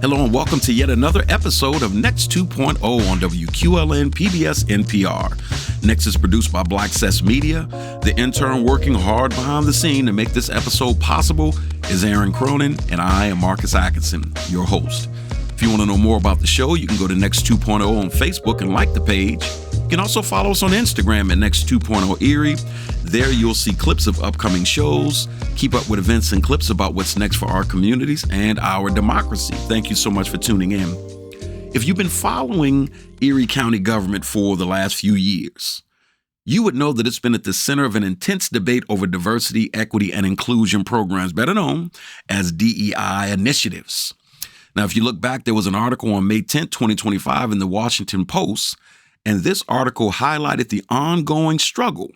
Hello and welcome to yet another episode of Next 2.0 on WQLN PBS NPR. Next is produced by Black Cess Media. The intern working hard behind the scene to make this episode possible is Aaron Cronin, and I am Marcus Atkinson, your host. If you want to know more about the show, you can go to Next 2.0 on Facebook and like the page. You can also follow us on Instagram at Next 2.0 Erie. There you'll see clips of upcoming shows, keep up with events and clips about what's next for our communities and our democracy. Thank you so much for tuning in. If you've been following Erie County government for the last few years, you would know that it's been at the center of an intense debate over diversity, equity, and inclusion programs, better known as DEI initiatives. Now, if you look back, there was an article on May 10, 2025 in the Washington Post, and this article highlighted the ongoing struggle,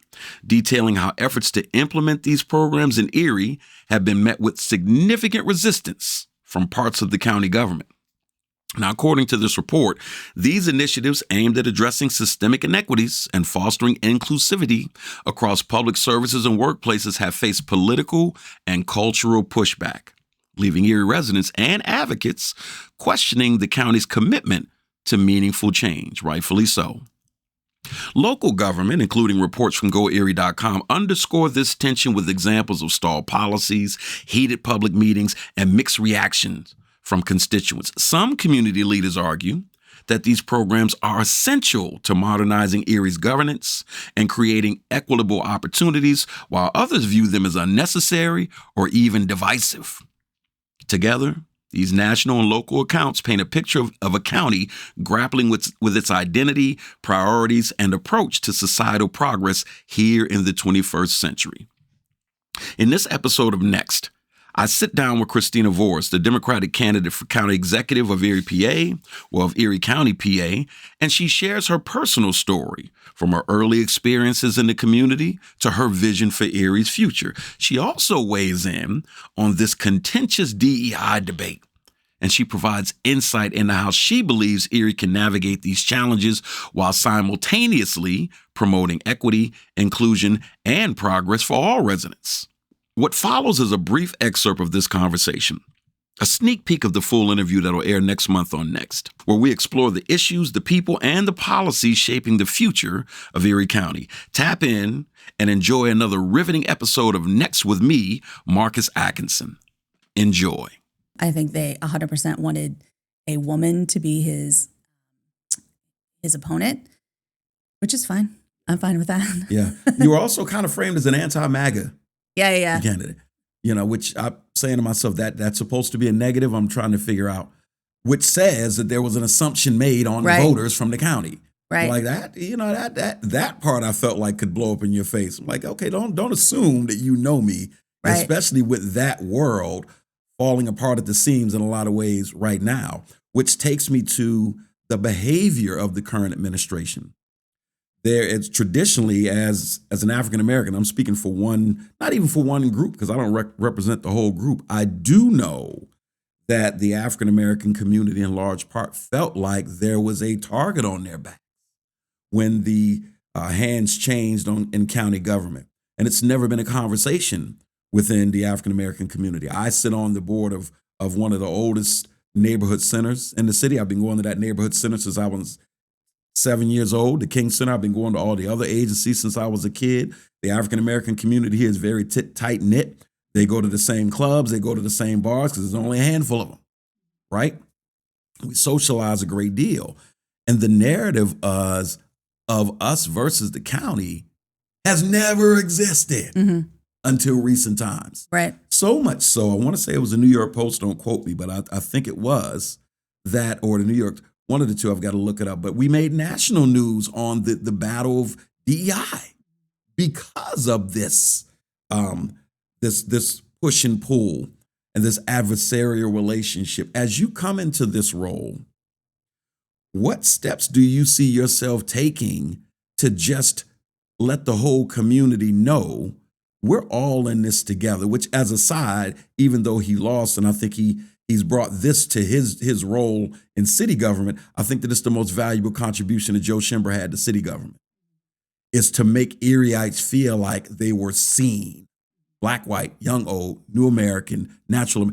detailing how efforts to implement these programs in Erie have been met with significant resistance from parts of the county government. Now, according to this report, these initiatives aimed at addressing systemic inequities and fostering inclusivity across public services and workplaces have faced political and cultural pushback, leaving Erie residents and advocates questioning the county's commitment to meaningful change, rightfully so. Local government, including reports from GoErie.com, underscore this tension with examples of stalled policies, heated public meetings, and mixed reactions from constituents. Some community leaders argue that these programs are essential to modernizing Erie's governance and creating equitable opportunities, while others view them as unnecessary or even divisive. Together, these national and local accounts paint a picture of a county grappling with its identity, priorities, and approach to societal progress here in the 21st century. In this episode of Next, I sit down with Christina Vogel, the Democratic candidate for county executive of Erie, of Erie County, PA, and she shares her personal story from her early experiences in the community to her vision for Erie's future. She also weighs in on this contentious DEI debate, and she provides insight into how she believes Erie can navigate these challenges while simultaneously promoting equity, inclusion, and progress for all residents. What follows is a brief excerpt of this conversation, a sneak peek of the full interview that'll air next month on Next, where we explore the issues, the people, and the policies shaping the future of Erie County. Tap in and enjoy another riveting episode of Next with me, Marcus Atkinson. Enjoy. I think they 100% wanted a woman to be his opponent, which is fine. I'm fine with that. Yeah. You were also kind of framed as an anti-MAGA Yeah. candidate, which I'm saying to myself that's supposed to be a negative. I'm trying to figure out, which says that there was an assumption made on voters from the county. Right. Like that, that part I felt like could blow up in your face. I'm like, okay, don't assume that you know me, right, especially with that world falling apart at the seams in a lot of ways right now, which takes me to the behavior of the current administration. There, it's traditionally, as an African American, I'm speaking for one, not even for one group, because I don't represent the whole group. I do know that the African American community, in large part, felt like there was a target on their back when the hands changed in county government, and it's never been a conversation within the African American community. I sit on the board of one of the oldest neighborhood centers in the city. I've been going to that neighborhood center since I was 7 years old. The King Center, I've been going to all the other agencies since I was a kid. The African-American community here is very tight-knit. They go to the same clubs. They go to the same bars because there's only a handful of them, right? We socialize a great deal. And the narrative of us versus the county has never existed until recent times. Right. So much so, I want to say it was the New York Post, don't quote me, but I think it was that, or the New York, one of the two, I've got to look it up. But we made national news on the battle of DEI because of this push and pull and this adversarial relationship. As you come into this role, what steps do you see yourself taking to just let the whole community know we're all in this together? Which, as a side, even though he lost, and I think he's brought this to his role in city government, I think that it's the most valuable contribution that Joe Schimber had to city government, is to make Erieites feel like they were seen. Black, white, young, old, new American, natural.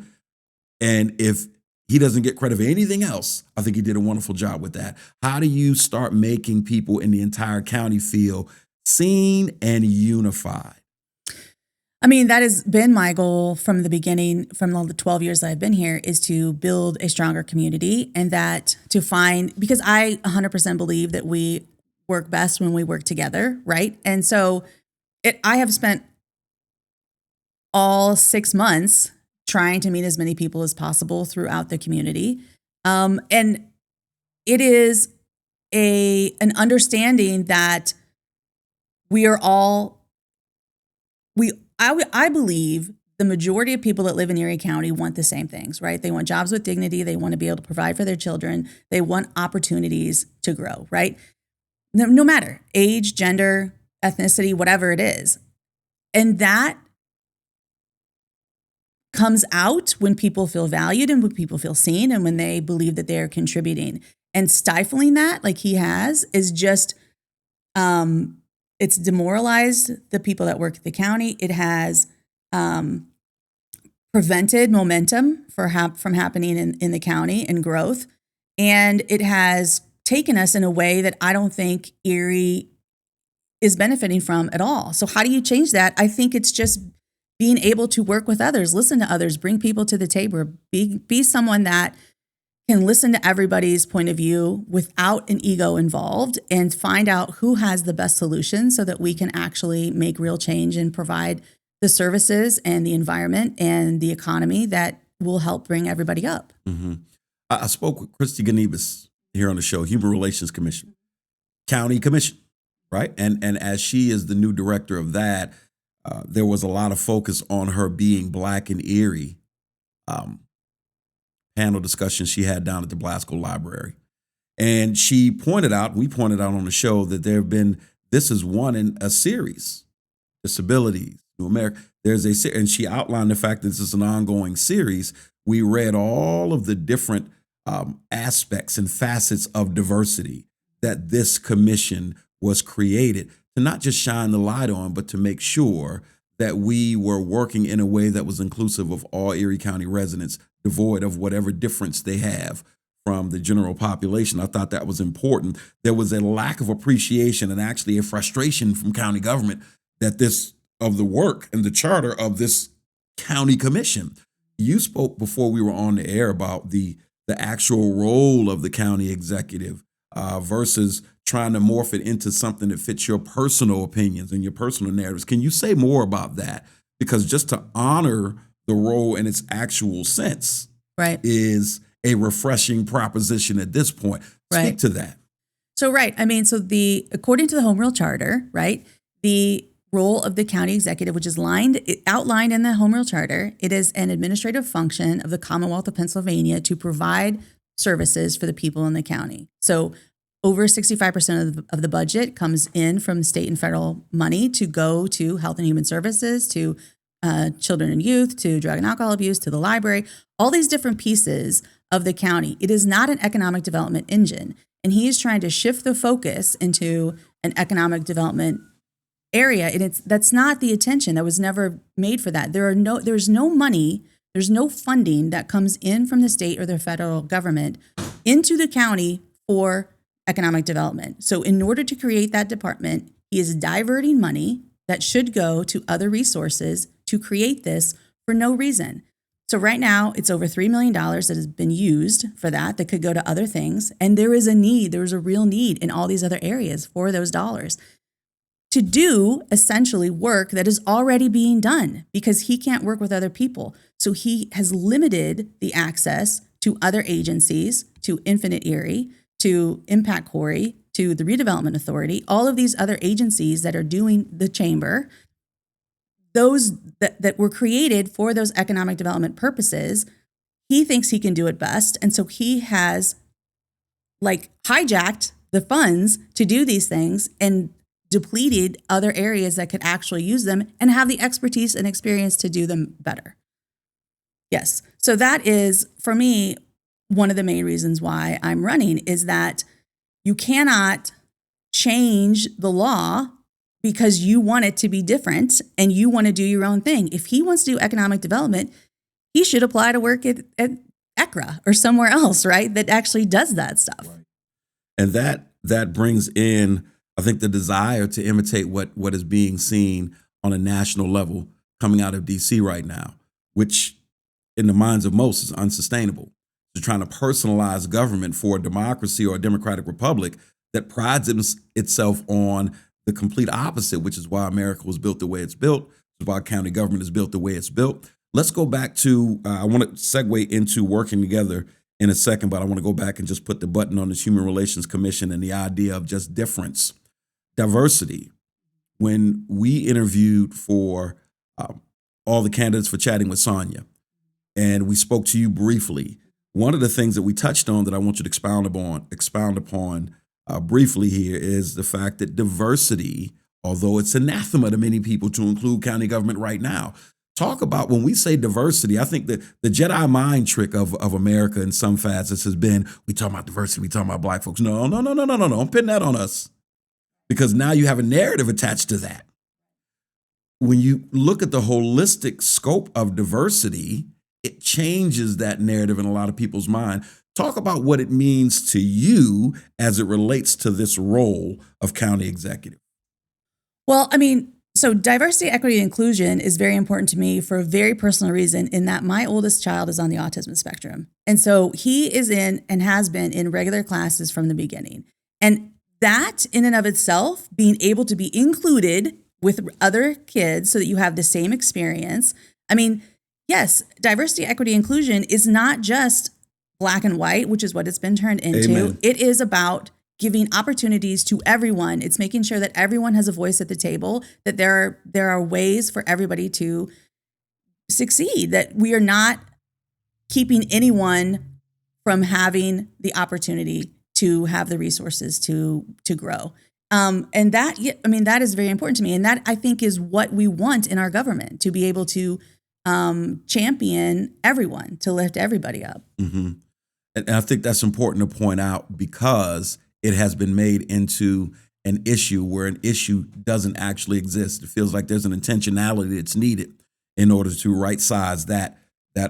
And if he doesn't get credit for anything else. I think he did a wonderful job with that. How do you start making people in the entire county feel seen and unified? I mean, that has been my goal from the beginning, from all the 12 years that I've been here, is to build a stronger community, and that to find, because I 100% believe that we work best when we work together, right? And so I have spent all 6 months trying to meet as many people as possible throughout the community. And it is an understanding that we are all, I believe the majority of people that live in Erie County want the same things, right? They want jobs with dignity. They want to be able to provide for their children. They want opportunities to grow, right? No matter age, gender, ethnicity, whatever it is. And that comes out when people feel valued and when people feel seen and when they believe that they are contributing. And stifling that, like he has, is just, it's demoralized the people that work at the county. It has prevented momentum from happening in the county and growth. And it has taken us in a way that I don't think Erie is benefiting from at all. So how do you change that? I think it's just being able to work with others, listen to others, bring people to the table, be someone that can listen to everybody's point of view without an ego involved, and find out who has the best solution so that we can actually make real change and provide the services and the environment and the economy that will help bring everybody up. Mm-hmm. I spoke with Christy Ganibas here on the show, Human Relations Commission, County Commission, right? And as she is the new director of that, there was a lot of focus on her being Black in Erie. Panel discussion she had down at the Blasco Library. And we pointed out on the show that this is one in a series, Disabilities, New America. And she outlined the fact that this is an ongoing series. We read all of the different aspects and facets of diversity that this commission was created to not just shine the light on, but to make sure that we were working in a way that was inclusive of all Erie County residents, devoid of whatever difference they have from the general population. I thought that was important. There was a lack of appreciation and actually a frustration from county government of the work and the charter of this county commission. You spoke before we were on the air about the actual role of the county executive versus trying to morph it into something that fits your personal opinions and your personal narratives. Can you say more about that? Because just to honor the role in its actual sense, right, is a refreshing proposition at this point. Speak to that. So, right. I mean, according to the Home Rule Charter, right, the role of the county executive, which is outlined in the Home Rule Charter, it is an administrative function of the Commonwealth of Pennsylvania to provide services for the people in the county. So over 65% of the budget comes in from state and federal money to go to health and human services, to children and youth, to drug and alcohol abuse, to the library, all these different pieces of the county. It is not an economic development engine. And he is trying to shift the focus into an economic development area. And that's not the attention that was never made for that. There's no money, there's no funding that comes in from the state or the federal government into the county for economic development. So in order to create that department, he is diverting money that should go to other resources to create this for no reason. So right now it's over $3 million that has been used for that could go to other things. And there's a real need in all these other areas for those dollars to do essentially work that is already being done, because he can't work with other people. So he has limited the access to other agencies, to Infinite Erie, to Impact Corey, to the Redevelopment Authority, all of these other agencies that are doing the chamber, those that were created for those economic development purposes. He thinks he can do it best. And so he has hijacked the funds to do these things and depleted other areas that could actually use them and have the expertise and experience to do them better. Yes. So that is, for me, one of the main reasons why I'm running, is that you cannot change the law because you want it to be different and you want to do your own thing. If he wants to do economic development, he should apply to work at ECRA or somewhere else, right, that actually does that stuff. Right. And that brings in, I think, the desire to imitate what is being seen on a national level coming out of DC right now, which in the minds of most is unsustainable. They're trying to personalize government for a democracy or a democratic republic that prides itself on the complete opposite, which is why America was built the way it's built, which is why county government is built the way it's built. Let's go back to, I want to segue into working together in a second, but I want to go back and just put the button on this Human Relations Commission and the idea of just difference, diversity. When we interviewed for all the candidates for Chatting with Sonia, and we spoke to you briefly, one of the things that we touched on that I want you to expound upon briefly here is the fact that diversity, although it's anathema to many people to include county government right now, talk about when we say diversity, I think that the Jedi mind trick of America in some facets has been, we talk about diversity, we talk about black folks. No. I'm putting that on us because now you have a narrative attached to that. When you look at the holistic scope of diversity, it changes that narrative in a lot of people's mind. Talk about what it means to you as it relates to this role of county executive. Well, I mean, so diversity, equity, and inclusion is very important to me for a very personal reason in that my oldest child is on the autism spectrum. And so he is in and has been in regular classes from the beginning. And that in and of itself, being able to be included with other kids so that you have the same experience. I mean, yes, diversity, equity, inclusion is not just black and white, which is what it's been turned into. Amen. It is about giving opportunities to everyone. It's making sure that everyone has a voice at the table, that there are ways for everybody to succeed, that we are not keeping anyone from having the opportunity to have the resources to grow. And that, I mean, that is very important to me. And that I think is what we want in our government, to be able to champion everyone, to lift everybody up. Mm-hmm. And I think that's important to point out because it has been made into an issue where an issue doesn't actually exist. It feels like there's an intentionality that's needed in order to right size that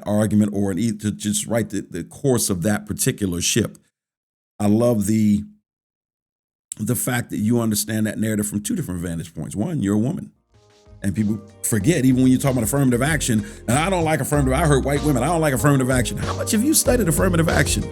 argument or to just write the course of that particular ship. I love the fact that you understand that narrative from two different vantage points. One, you're a woman. And people forget, even when you talk about affirmative action, and I don't like affirmative, I heard white women, I don't like affirmative action. How much have you studied affirmative action?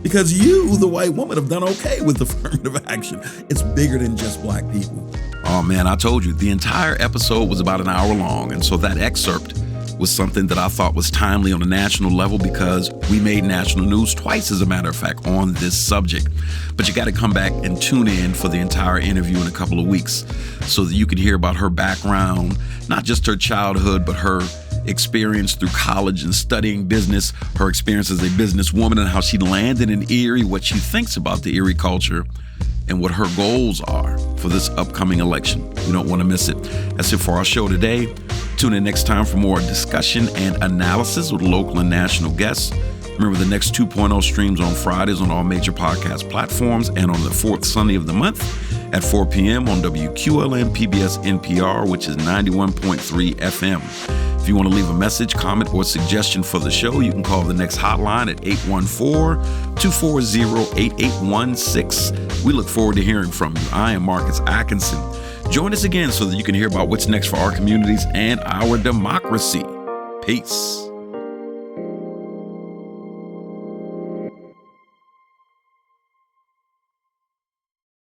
Because you, the white woman, have done okay with affirmative action. It's bigger than just black people. Oh man, I told you, the entire episode was about an hour long. And so that excerpt was something that I thought was timely on a national level because we made national news twice, as a matter of fact, on this subject. But you got to come back and tune in for the entire interview in a couple of weeks so that you can hear about her background, not just her childhood, but her experience through college and studying business, her experience as a businesswoman and how she landed in Erie, what she thinks about the Erie culture, and what her goals are for this upcoming election. You don't want to miss it. That's it for our show today. Tune in next time for more discussion and analysis with local and national guests. Remember, the Next 2.0 streams on Fridays on all major podcast platforms and on the fourth Sunday of the month at 4 p.m. on WQLN PBS NPR, which is 91.3 FM. If you want to leave a message, comment, or suggestion for the show, you can call the Next hotline at 814-240-8816. We look forward to hearing from you. I am Marcus Atkinson. Join us again so that you can hear about what's next for our communities and our democracy. Peace.